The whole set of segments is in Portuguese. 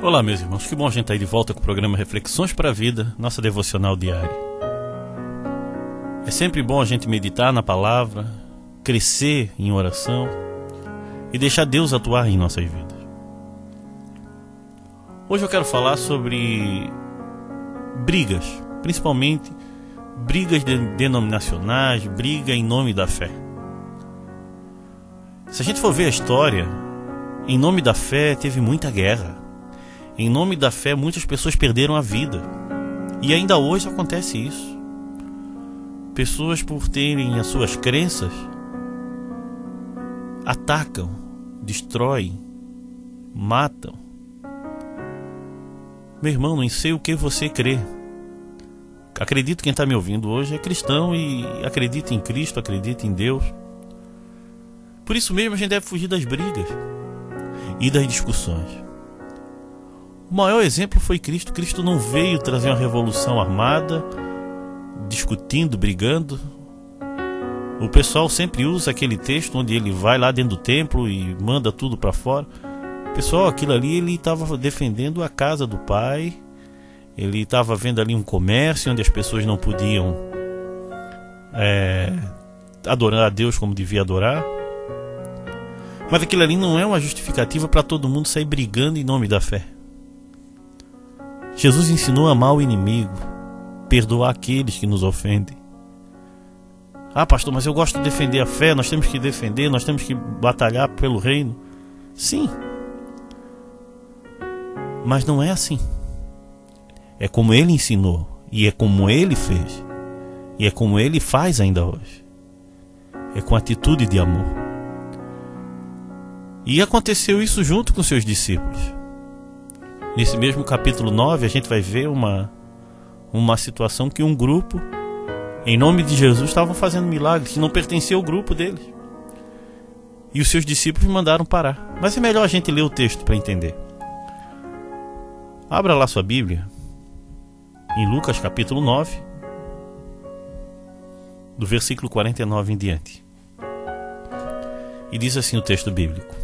Olá, meus irmãos, que bom a gente estar aí de volta com o programa Reflexões para a Vida, nossa devocional diária. É sempre bom a gente meditar na palavra, crescer em oração e deixar Deus atuar em nossas vidas. Hoje eu quero falar sobre brigas, principalmente brigas denominacionais, briga em nome da fé. Se a gente for ver a história, em nome da fé teve muita guerra. Em nome da fé muitas pessoas perderam a vida. E ainda hoje acontece isso. Pessoas, por terem as suas crenças, atacam, destroem, matam. Meu irmão, não sei o que você crê. Acredito que quem está me ouvindo hoje é cristão e acredita em Cristo, acredita em Deus. Por isso mesmo a gente deve fugir das brigas e das discussões. O maior exemplo foi Cristo. Cristo não veio trazer uma revolução armada, discutindo, brigando. O pessoal sempre usa aquele texto onde ele vai lá dentro do templo e manda tudo para fora. Pessoal, aquilo ali ele estava defendendo a casa do Pai. Ele estava vendo ali um comércio onde as pessoas não podiam adorar a Deus como devia adorar. Mas aquilo ali não é uma justificativa para todo mundo sair brigando em nome da fé. Jesus ensinou a amar o inimigo, perdoar aqueles que nos ofendem. Ah, pastor, mas eu gosto de defender a fé, nós temos que defender, nós temos que batalhar pelo reino. Sim. Mas não é assim. É como ele ensinou, e é como ele fez, e é como ele faz ainda hoje. É com atitude de amor. E aconteceu isso junto com seus discípulos. Nesse mesmo capítulo 9, a gente vai ver uma situação que um grupo, em nome de Jesus, estavam fazendo milagres, que não pertencia ao grupo deles. E os seus discípulos mandaram parar. Mas é melhor a gente ler o texto para entender. Abra lá sua Bíblia, em Lucas capítulo 9, do versículo 49 em diante. E diz assim o texto bíblico.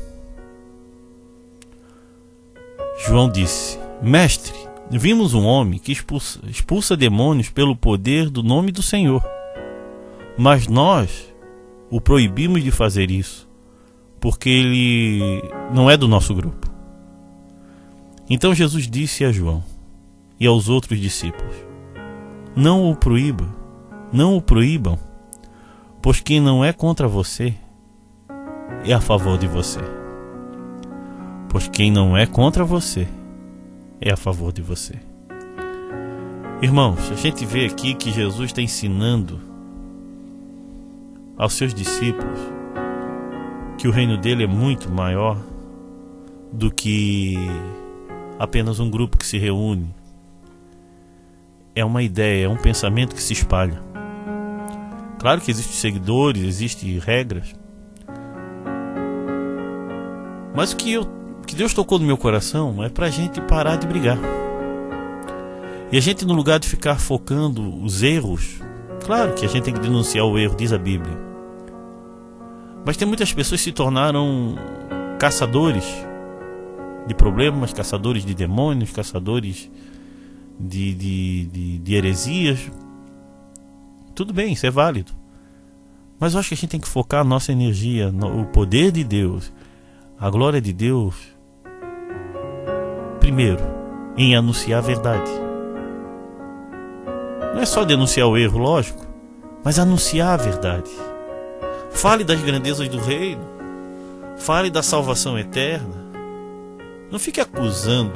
João disse: Mestre, vimos um homem que expulsa demônios pelo poder do nome do Senhor. Mas nós o proibimos de fazer isso, porque ele não é do nosso grupo. Então Jesus disse a João e aos outros discípulos: Não o proíbam, pois quem não é contra você é a favor de você. Pois quem não é contra você é a favor de você. Irmãos, a gente vê aqui que Jesus está ensinando aos seus discípulos que o reino dele é muito maior do que apenas um grupo que se reúne. É uma ideia, é um pensamento que se espalha. Claro que existem seguidores, existem regras, mas o que Deus tocou no meu coração é para a gente parar de brigar. E a gente, no lugar de ficar focando os erros, claro que a gente tem que denunciar o erro, diz a Bíblia, mas tem muitas pessoas que se tornaram caçadores de problemas, caçadores de demônios, caçadores de heresias. Tudo bem, isso é válido, mas eu acho que a gente tem que focar a nossa energia no poder de Deus, a glória de Deus, primeiro, em anunciar a verdade. Não é só denunciar o erro, lógico, mas anunciar a verdade. Fale das grandezas do reino, fale da salvação eterna. Não fique acusando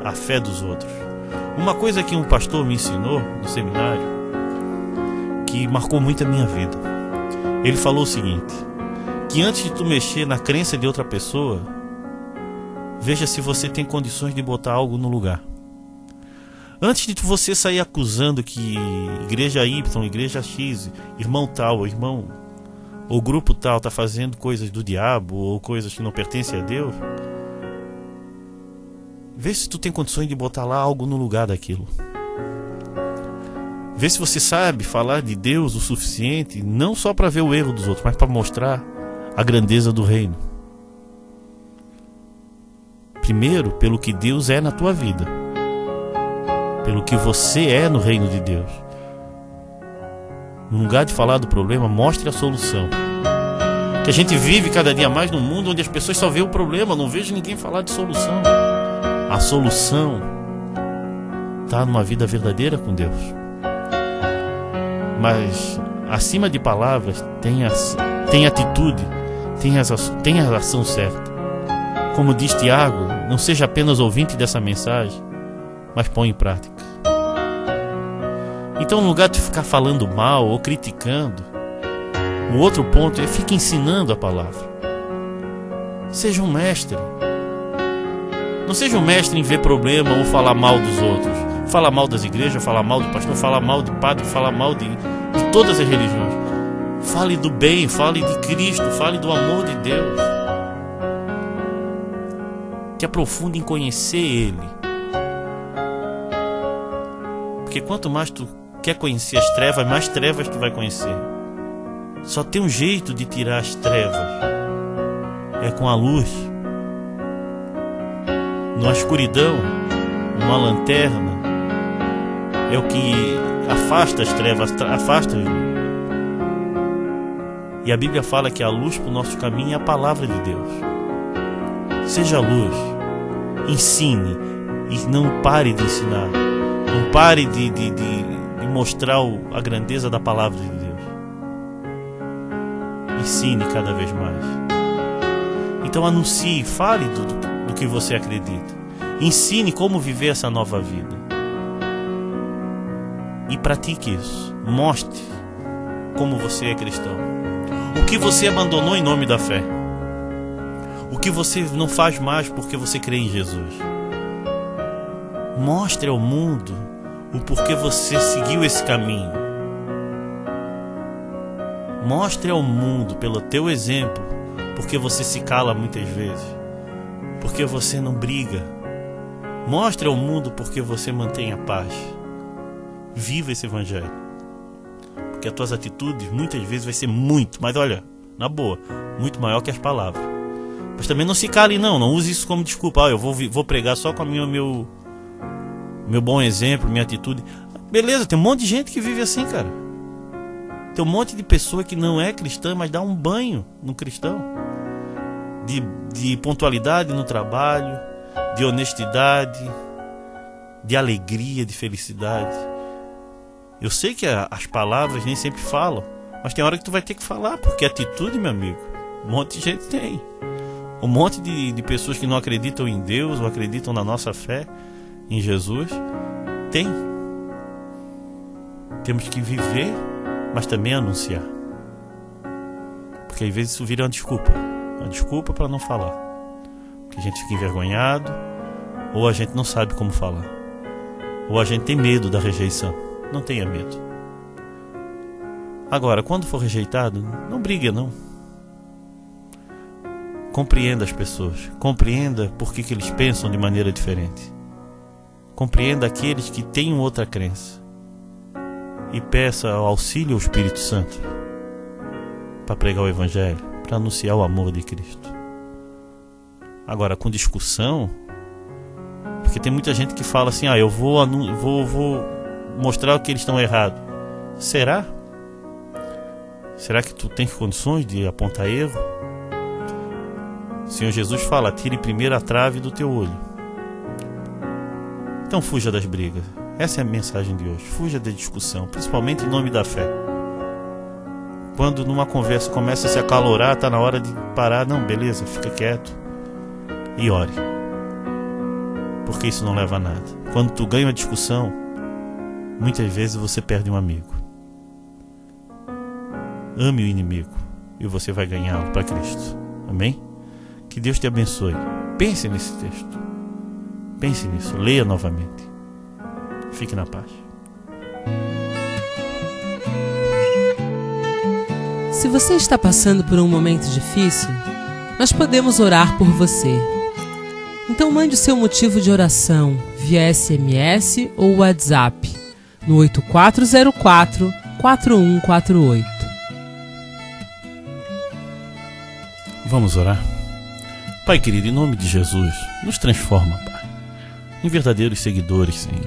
a fé dos outros. Uma coisa que um pastor me ensinou no seminário, que marcou muito a minha vida, ele falou o seguinte: que antes de tu mexer na crença de outra pessoa, veja se você tem condições de botar algo no lugar. Antes de você sair acusando que igreja Y, igreja X, irmão tal, irmão ou grupo tal está fazendo coisas do diabo ou coisas que não pertencem a Deus, vê se tu tem condições de botar lá algo no lugar daquilo. Vê se você sabe falar de Deus o suficiente, não só para ver o erro dos outros, mas para mostrar a grandeza do reino. primeiro pelo que Deus é na tua vida, pelo que você é no reino de Deus. No lugar de falar do problema, mostre a solução. Que a gente vive cada dia mais num mundo onde as pessoas só veem o problema, não vejo ninguém falar de solução. A solução está numa vida verdadeira com Deus. Mas acima de palavras, tem atitude, tem a ação certa. Como diz Tiago, não seja apenas ouvinte dessa mensagem, mas põe em prática. Então, no lugar de ficar falando mal ou criticando, o outro ponto é fique ensinando a palavra. Seja um mestre. Não seja um mestre em ver problema ou falar mal dos outros. Falar mal das igrejas, falar mal do pastor, falar mal de padre, falar mal de todas as religiões. Fale do bem, fale de Cristo, fale do amor de Deus. Que aprofunde em conhecer Ele. Porque quanto mais tu quer conhecer as trevas, mais trevas tu vai conhecer. Só tem um jeito de tirar as trevas. É com a luz. Na escuridão, numa lanterna, é o que afasta as trevas, afasta. E a Bíblia fala que a luz para o nosso caminho é a palavra de Deus. Seja luz, ensine e não pare de ensinar, não pare de mostrar a grandeza da palavra de Deus. Ensine cada vez mais. Então anuncie, fale do que você acredita. Ensine como viver essa nova vida. E pratique isso. Mostre como você é cristão. O que você abandonou em nome da fé. O que você não faz mais porque você crê em Jesus. Mostre ao mundo o porquê você seguiu esse caminho. Mostre ao mundo, pelo teu exemplo, porque você se cala muitas vezes, porque você não briga. Mostre ao mundo porque você mantém a paz. Viva esse evangelho, porque as tuas atitudes muitas vezes vai ser muito, mas olha, na boa, muito maior que as palavras. Mas também não se cale não use isso como desculpa. Eu vou pregar só com meu bom exemplo, minha atitude. Beleza, tem um monte de gente que vive assim, cara. Tem um monte de pessoa que não é cristã, mas dá um banho no cristão. De pontualidade no trabalho, de honestidade, de alegria, de felicidade. Eu sei que as palavras nem sempre falam, mas tem hora que tu vai ter que falar, porque atitude, meu amigo, um monte de gente tem. Um monte de pessoas que não acreditam em Deus ou acreditam na nossa fé em Jesus, tem. Temos que viver, mas também anunciar. Porque às vezes isso vira uma desculpa para não falar. Porque a gente fica envergonhado, ou a gente não sabe como falar, ou a gente tem medo da rejeição. Não tenha medo. Agora, quando for rejeitado, não brigue não. Compreenda as pessoas. Compreenda por que eles pensam de maneira diferente. Compreenda aqueles que têm outra crença. E peça o auxílio ao Espírito Santo para pregar o Evangelho, para anunciar o amor de Cristo. Agora, com discussão, porque tem muita gente que fala assim, eu vou mostrar que eles estão errados. Será? Será que tu tens condições de apontar erro? O Senhor Jesus fala, tire primeiro a trave do teu olho. Então fuja das brigas. Essa é a mensagem de hoje. Fuja da discussão, principalmente em nome da fé. Quando numa conversa começa a se acalorar, está na hora de parar. Não, beleza, fica quieto e ore. Porque isso não leva a nada. Quando tu ganha uma discussão, muitas vezes você perde um amigo. Ame o inimigo e você vai ganhá-lo para Cristo. Amém? Que Deus te abençoe. Pense nesse texto. Pense nisso. Leia novamente. Fique na paz. Se você está passando por um momento difícil, nós podemos orar por você. Então mande o seu motivo de oração via SMS ou WhatsApp no 8404-4148. Vamos orar. Pai querido, em nome de Jesus, nos transforma, Pai, em verdadeiros seguidores, Senhor.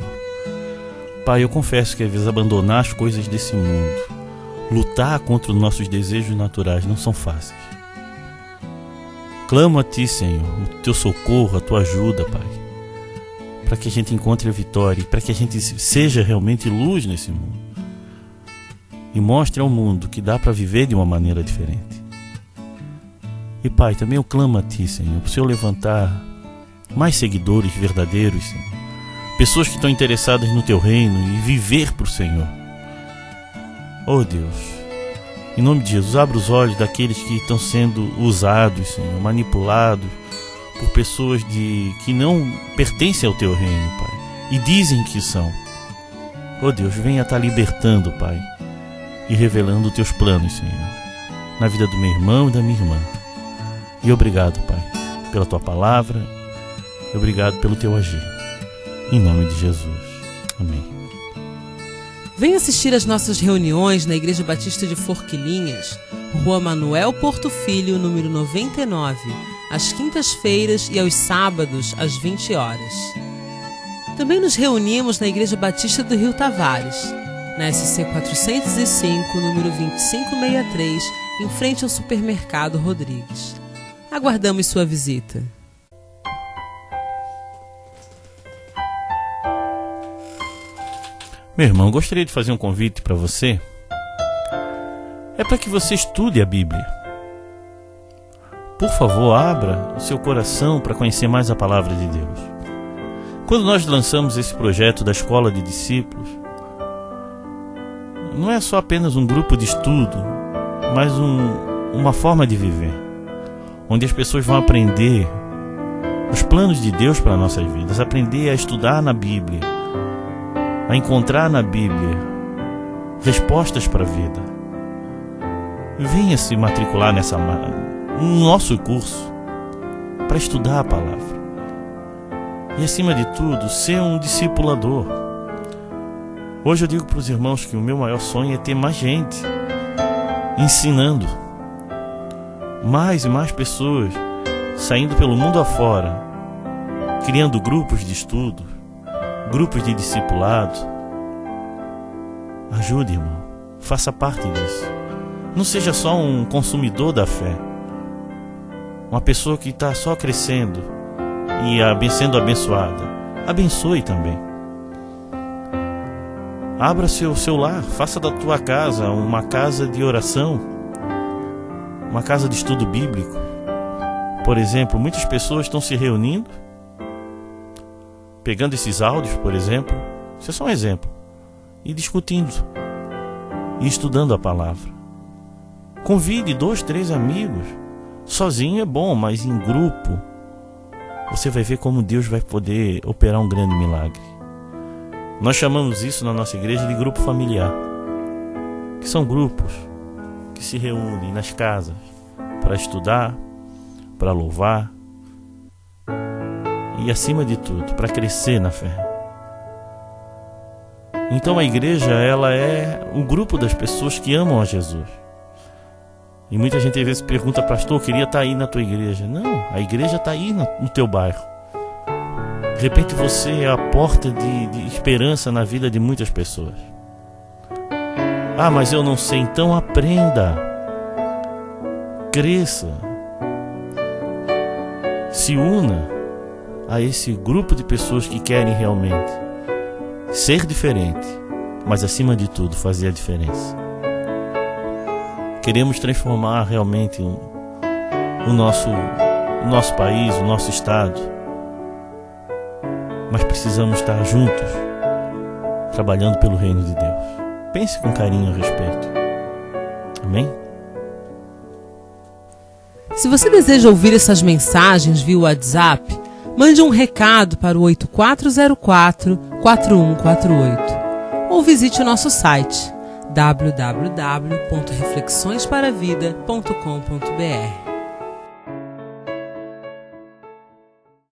Pai, eu confesso que às vezes abandonar as coisas desse mundo, lutar contra os nossos desejos naturais não são fáceis. Clamo a Ti, Senhor, o Teu socorro, a Tua ajuda, Pai, para que a gente encontre a vitória, para que a gente seja realmente luz nesse mundo e mostre ao mundo que dá para viver de uma maneira diferente. E Pai, também eu clamo a Ti, Senhor, para o Senhor levantar mais seguidores verdadeiros, Senhor. Pessoas que estão interessadas no Teu reino e viver para o Senhor. Oh Deus, em nome de Jesus, abra os olhos daqueles que estão sendo usados, Senhor, manipulados por pessoas que não pertencem ao Teu reino, Pai, e dizem que são. Oh Deus, venha estar libertando, Pai, e revelando os Teus planos, Senhor, na vida do meu irmão e da minha irmã. E obrigado, Pai, pela Tua palavra, e obrigado pelo Teu agir. Em nome de Jesus. Amém. Venha assistir às nossas reuniões na Igreja Batista de Forquilinhas, Rua Manuel Porto Filho, número 99, às quintas-feiras e aos sábados, às 20 horas. Também nos reunimos na Igreja Batista do Rio Tavares, na SC 405, número 2563, em frente ao Supermercado Rodrigues. Aguardamos sua visita. Meu irmão, gostaria de fazer um convite para você. É para que você estude a Bíblia. Por favor, abra o seu coração para conhecer mais a palavra de Deus. Quando nós lançamos esse projeto da Escola de Discípulos, não é só apenas um grupo de estudo, mas uma forma de viver, onde as pessoas vão aprender os planos de Deus para nossas vidas, aprender a estudar na Bíblia, a encontrar na Bíblia respostas para a vida. Venha se matricular no nosso curso para estudar a palavra. E acima de tudo, ser um discipulador. Hoje eu digo para os irmãos que o meu maior sonho é ter mais gente ensinando. Mais e mais pessoas saindo pelo mundo afora, criando grupos de estudo, grupos de discipulado. Ajude, irmão. Faça parte disso. Não seja só um consumidor da fé, uma pessoa que está só crescendo e sendo abençoada. Abençoe também. Abra seu lar, faça da tua casa uma casa de oração, uma casa de estudo bíblico. Por exemplo, muitas pessoas estão se reunindo, pegando esses áudios, por exemplo, isso é só um exemplo, e discutindo, e estudando a palavra. Convide 2, 3 amigos. Sozinho é bom, mas em grupo você vai ver como Deus vai poder operar um grande milagre. Nós chamamos isso na nossa igreja de grupo familiar, que são grupos que se reúnem nas casas para estudar, para louvar e, acima de tudo, para crescer na fé. Então a igreja, ela é um grupo das pessoas que amam a Jesus. E muita gente às vezes pergunta: pastor, eu queria estar aí na tua igreja. Não, a igreja está aí no teu bairro. De repente você é a porta de esperança na vida de muitas pessoas. Ah, mas eu não sei. Então aprenda, cresça, se una a esse grupo de pessoas que querem realmente ser diferente, mas acima de tudo fazer a diferença. Queremos transformar realmente o nosso país, o nosso estado, mas precisamos estar juntos, trabalhando pelo reino de Deus. Pense com carinho a respeito. Amém? Se você deseja ouvir essas mensagens via WhatsApp, mande um recado para o 8404-4148 ou visite o nosso site www.reflexõesparavida.com.br.